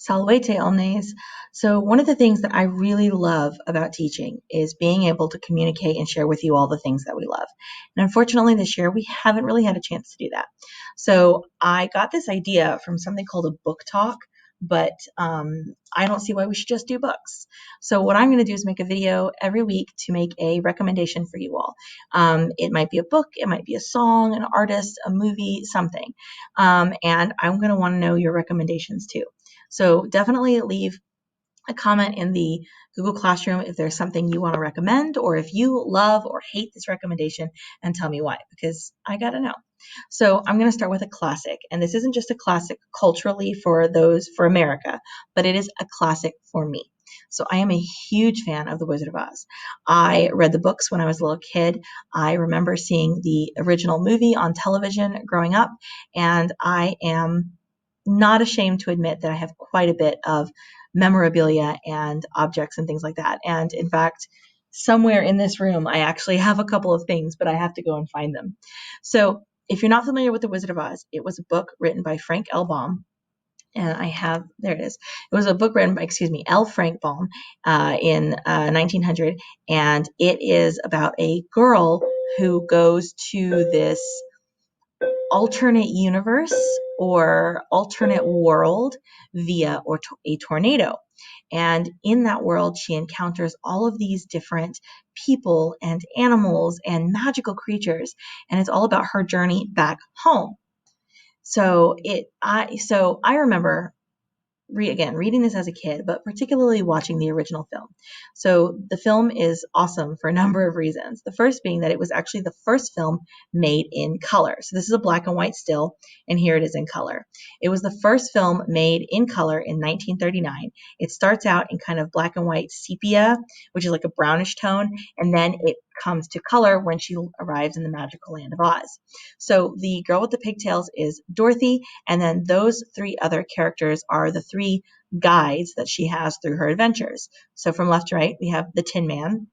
Salvete omnes. So one of the things that I really love about teaching is being able to communicate and share with you all the things that we love. And unfortunately this year we haven't really had a chance to do that. So I got this idea from something called a book talk, but I don't see why we should just do books. So what I'm going to do is make a video every week to make a recommendation for you all. It might be a book, it might be a song, an artist, a movie, something. And I'm going to want to know your recommendations too. So definitely leave a comment in the Google Classroom if there's something you want to recommend, or if you love or hate this recommendation, and tell me why, because I got to know. So I'm going to start with a classic, and this isn't just a classic culturally for America, but it is a classic for me. So I am a huge fan of The Wizard of Oz. I read the books when I was a little kid. I remember seeing the original movie on television growing up, and I am not ashamed to admit that I have quite a bit of memorabilia and objects and things like that. And in fact, somewhere in this room, I actually have a couple of things, but I have to go and find them. So if you're not familiar with The Wizard of Oz, it was a book written by Frank L. Baum. And there it is. It was a book written by, L. Frank Baum in 1900. And it is about a girl who goes to this alternate universe or alternate world via a tornado. And in that world, she encounters all of these different people and animals and magical creatures. And it's all about her journey back home. So I remember reading this as a kid, but particularly watching the original film. So the film is awesome for a number of reasons. The first being that it was actually the first film made in color. So this is a black and white still, and here it is in color. It was the first film made in color in 1939. It starts out in kind of black and white sepia, which is like a brownish tone, and then it comes to color when she arrives in the magical land of Oz. So the girl with the pigtails is Dorothy, and then those three other characters are the three guides that she has through her adventures. So from left to right, we have the Tin Man,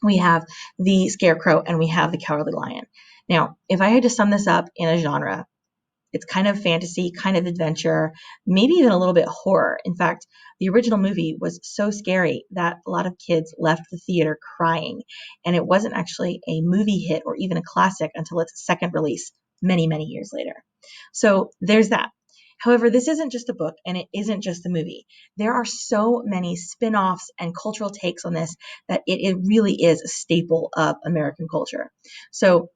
we have the Scarecrow, and we have the Cowardly Lion. Now, if I had to sum this up in a genre, it's kind of fantasy, kind of adventure, maybe even a little bit horror. In fact, the original movie was so scary that a lot of kids left the theater crying. And it wasn't actually a movie hit or even a classic until its second release many, many years later. So there's that. However, this isn't just a book and it isn't just a movie. There are so many spin-offs and cultural takes on this that it really is a staple of American culture. So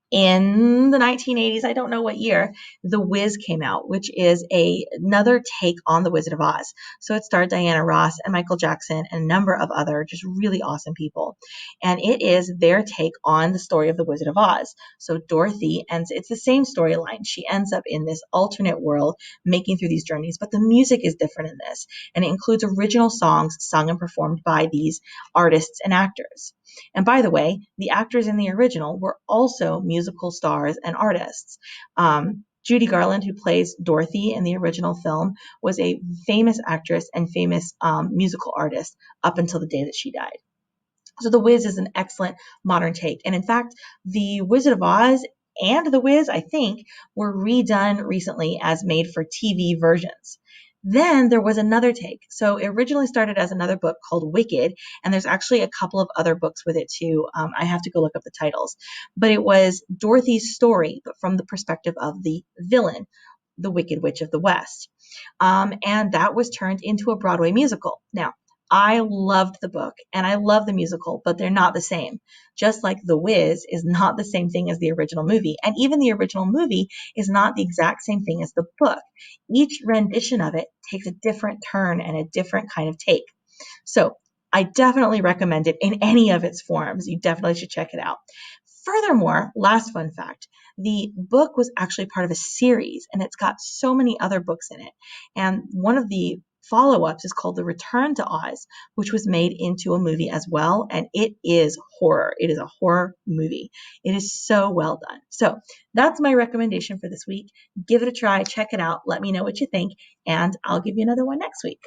in the 1980s, I don't know what year, The Wiz came out, which is another take on The Wizard of Oz. So it starred Diana Ross and Michael Jackson and a number of other just really awesome people. And it is their take on the story of The Wizard of Oz. So Dorothy, and it's the same storyline. She ends up in this alternate world making through these journeys, but the music is different in this. And it includes original songs sung and performed by these artists and actors. And by the way, the actors in the original were also musical stars and artists. Judy Garland, who plays Dorothy in the original film, was a famous actress and famous musical artist up until the day that she died. So The Wiz is an excellent modern take. And in fact, The Wizard of Oz and The Wiz, I think, were redone recently as made for TV versions. Then there was another take. So it originally started as another book called Wicked, and there's actually a couple of other books with it too. I have to go look up the titles. But it was Dorothy's story, but from the perspective of the villain, the Wicked Witch of the West. And that was turned into a Broadway musical. Now, I loved the book and I love the musical, but they're not the same. Just like The Wiz is not the same thing as the original movie. And even the original movie is not the exact same thing as the book. Each rendition of it takes a different turn and a different kind of take. So I definitely recommend it in any of its forms. You definitely should check it out. Furthermore, last fun fact, the book was actually part of a series and it's got so many other books in it. And one of the follow-ups is called The Return to Oz, which was made into a movie as well. And it is horror. It is a horror movie. It is so well done. So that's my recommendation for this week. Give it a try. Check it out. Let me know what you think. And I'll give you another one next week.